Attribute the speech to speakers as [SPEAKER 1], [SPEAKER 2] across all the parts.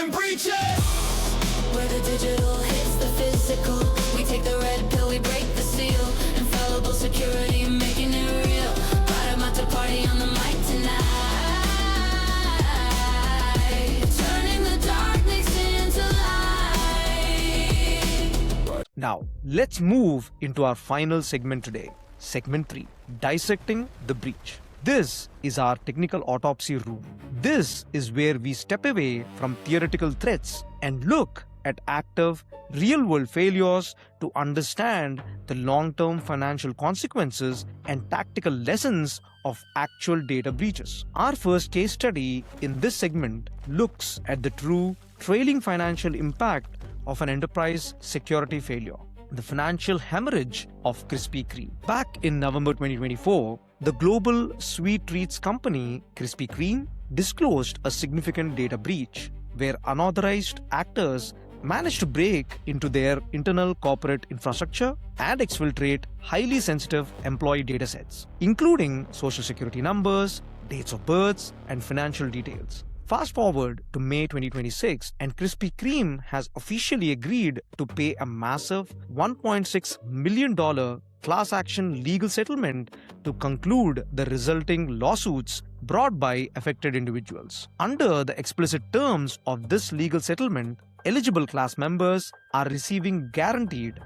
[SPEAKER 1] and breaches. Where the digital hits the physical, we take the red pill, we break the seal. Infallible security, making it real. Right about to party on the mic tonight, turning the darkness into light.
[SPEAKER 2] Now, let's move into our final segment today. Segment 3, Dissecting the Breach. This is our technical autopsy room. This is where we step away from theoretical threats and look at active, real-world failures to understand the long-term financial consequences and tactical lessons of actual data breaches. Our first case study in this segment looks at the true trailing financial impact of an enterprise security failure. The financial hemorrhage of Krispy Kreme. Back in November 2024, the global sweet treats company Krispy Kreme disclosed a significant data breach where unauthorized actors managed to break into their internal corporate infrastructure and exfiltrate highly sensitive employee datasets, including social security numbers, dates of births, and financial details. Fast forward to May 2026, and Krispy Kreme has officially agreed to pay a massive $1.6 million class action legal settlement to conclude the resulting lawsuits brought by affected individuals. Under the explicit terms of this legal settlement, eligible class members are receiving guaranteed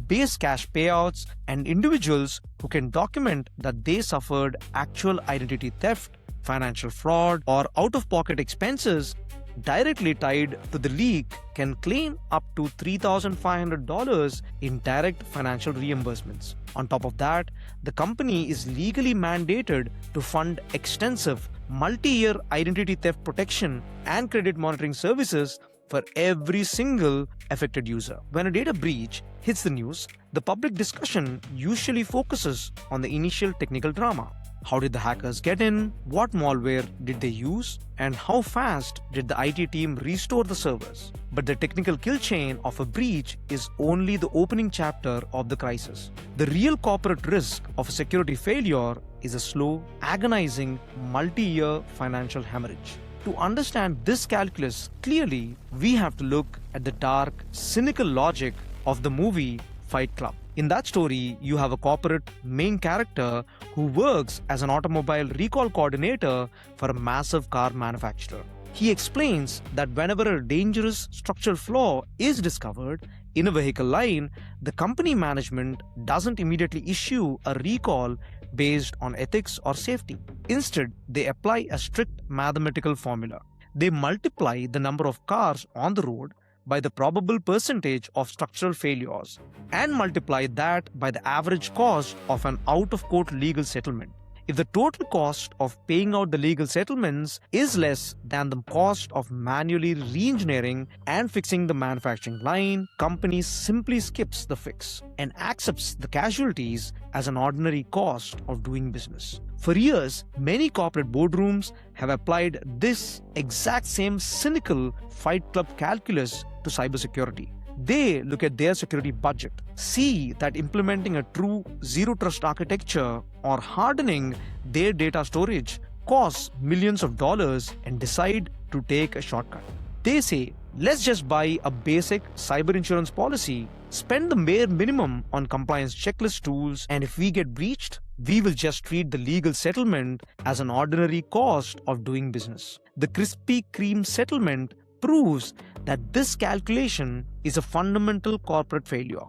[SPEAKER 2] base cash payouts, and individuals who can document that they suffered actual identity theft, financial fraud, or out-of-pocket expenses directly tied to the leak can claim up to $3,500 in direct financial reimbursements. On top of that, the company is legally mandated to fund extensive multi-year identity theft protection and credit monitoring services for every single affected user. When a data breach hits the news, the public discussion usually focuses on the initial technical drama. How did the hackers get in? What malware did they use? And how fast did the IT team restore the servers? But the technical kill chain of a breach is only the opening chapter of the crisis. The real corporate risk of a security failure is a slow, agonizing, multi-year financial hemorrhage. To understand this calculus clearly, we have to look at the dark, cynical logic of the movie Fight Club. In that story, you have a corporate main character who works as an automobile recall coordinator for a massive car manufacturer. He explains that whenever a dangerous structural flaw is discovered in a vehicle line, the company management doesn't immediately issue a recall based on ethics or safety. Instead, they apply a strict mathematical formula. They multiply the number of cars on the road by the probable percentage of structural failures and multiply that by the average cost of an out-of-court legal settlement. If the total cost of paying out the legal settlements is less than the cost of manually re-engineering and fixing the manufacturing line, company simply skips the fix and accepts the casualties as an ordinary cost of doing business. For years, many corporate boardrooms have applied this exact same cynical Fight Club calculus to cybersecurity. They look at their security budget, see that implementing a true zero-trust architecture or hardening their data storage costs millions of dollars and decide to take a shortcut. They say, let's just buy a basic cyber insurance policy, spend the bare minimum on compliance checklist tools, and if we get breached, we will just treat the legal settlement as an ordinary cost of doing business. The Krispy Kreme settlement proves that this calculation is a fundamental corporate failure.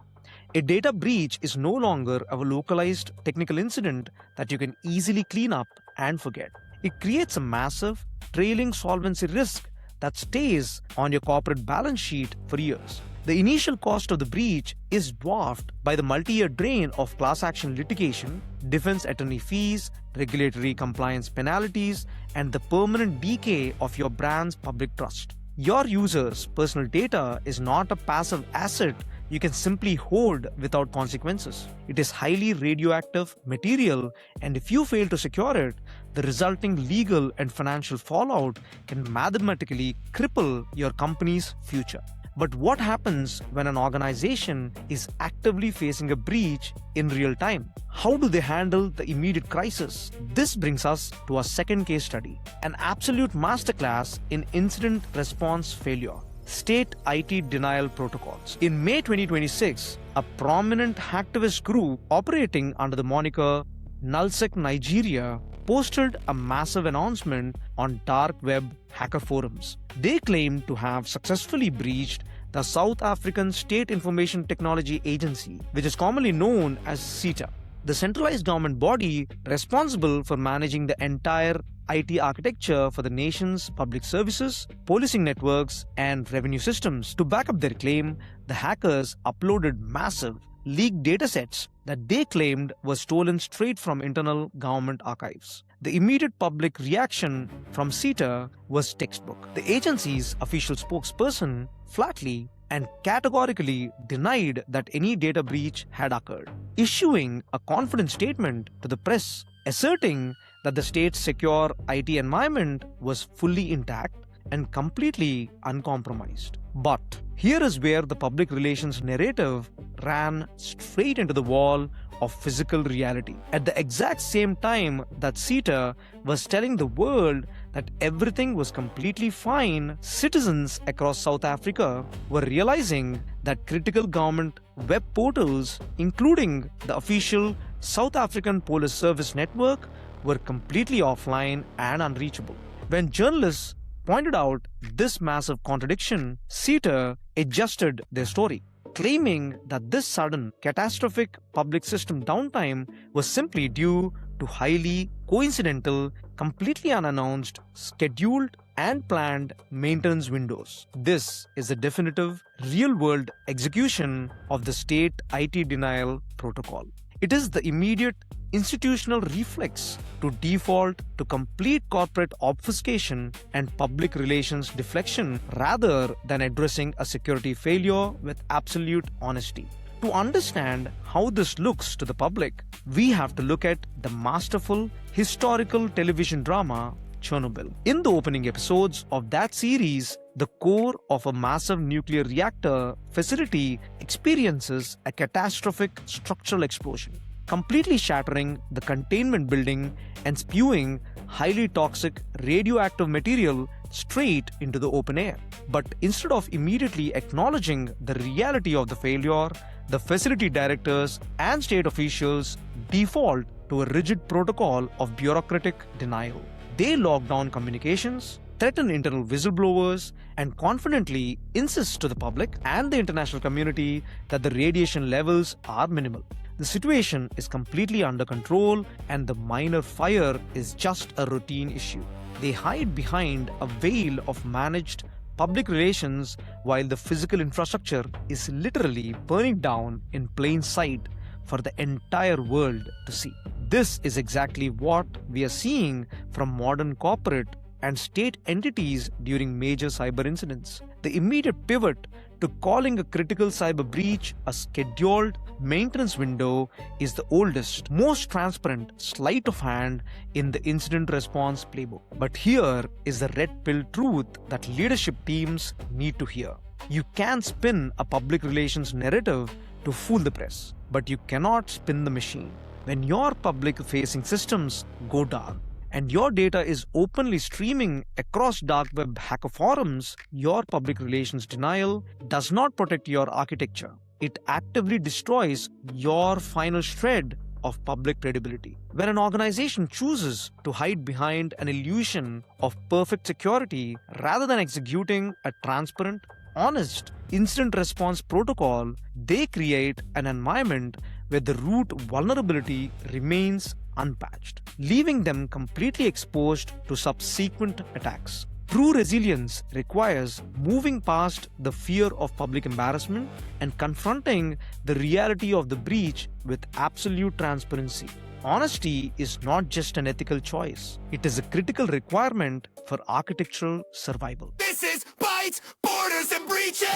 [SPEAKER 2] A data breach is no longer a localized technical incident that you can easily clean up and forget. It creates a massive, trailing solvency risk that stays on your corporate balance sheet for years. The initial cost of the breach is dwarfed by the multi-year drain of class action litigation, defense attorney fees, regulatory compliance penalties, and the permanent decay of your brand's public trust. Your users' personal data is not a passive asset you can simply hold without consequences. It is highly radioactive material, and if you fail to secure it, the resulting legal and financial fallout can mathematically cripple your company's future. But what happens when an organization is actively facing a breach in real time? How do they handle the immediate crisis? This brings us to our second case study, an absolute masterclass in incident response failure. State IT denial protocols. In May 2026, a prominent hacktivist group operating under the moniker Nullsec Nigeria posted a massive announcement on dark web hacker forums. They claimed to have successfully breached the South African State Information Technology Agency, which is commonly known as SITA, the centralized government body responsible for managing the entire IT architecture for the nation's public services, policing networks, and revenue systems. To back up their claim, the hackers uploaded massive leaked datasets that they claimed were stolen straight from internal government archives. The immediate public reaction from SITA was textbook. The agency's official spokesperson flatly and categorically denied that any data breach had occurred, issuing a confident statement to the press asserting that the state's secure IT environment was fully intact and completely uncompromised. But here is where the public relations narrative ran straight into the wall of physical reality. At the exact same time that SITA was telling the world that everything was completely fine, citizens across South Africa were realizing that critical government web portals, including the official South African Police Service network, were completely offline and unreachable. When journalists pointed out this massive contradiction, SITA adjusted their story, claiming that this sudden catastrophic public system downtime was simply due to highly coincidental, completely unannounced, scheduled and planned maintenance windows. This is a definitive, real-world execution of the state IT denial protocol. It is the immediate institutional reflex to default to complete corporate obfuscation and public relations deflection rather than addressing a security failure with absolute honesty. To understand how this looks to the public, we have to look at the masterful historical television drama Chernobyl. In the opening episodes of that series, the core of a massive nuclear reactor facility experiences a catastrophic structural explosion, completely shattering the containment building and spewing highly toxic radioactive material straight into the open air. But instead of immediately acknowledging the reality of the failure, the facility directors and state officials default to a rigid protocol of bureaucratic denial. They lock down communications, threaten internal whistleblowers, and confidently insist to the public and the international community that the radiation levels are minimal. The situation is completely under control and the minor fire is just a routine issue. They hide behind a veil of managed public relations while the physical infrastructure is literally burning down in plain sight for the entire world to see. This is exactly what we are seeing from modern corporate and state entities during major cyber incidents. The immediate pivot to calling a critical cyber breach a scheduled maintenance window is the oldest, most transparent sleight of hand in the incident response playbook. But here is the red pill truth that leadership teams need to hear. You can spin a public relations narrative to fool the press, but you cannot spin the machine. When your public-facing systems go dark, and your data is openly streaming across dark web hacker forums, your public relations denial does not protect your architecture. It actively destroys your final shred of public credibility. When an organization chooses to hide behind an illusion of perfect security rather than executing a transparent, honest incident response protocol, they create an environment where the root vulnerability remains unpatched, leaving them completely exposed to subsequent attacks. True resilience requires moving past the fear of public embarrassment and confronting the reality of the breach with absolute transparency. Honesty is not just an ethical choice, it is a critical requirement for architectural survival.
[SPEAKER 1] This is bytes, borders, and breaches.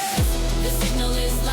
[SPEAKER 1] The signal is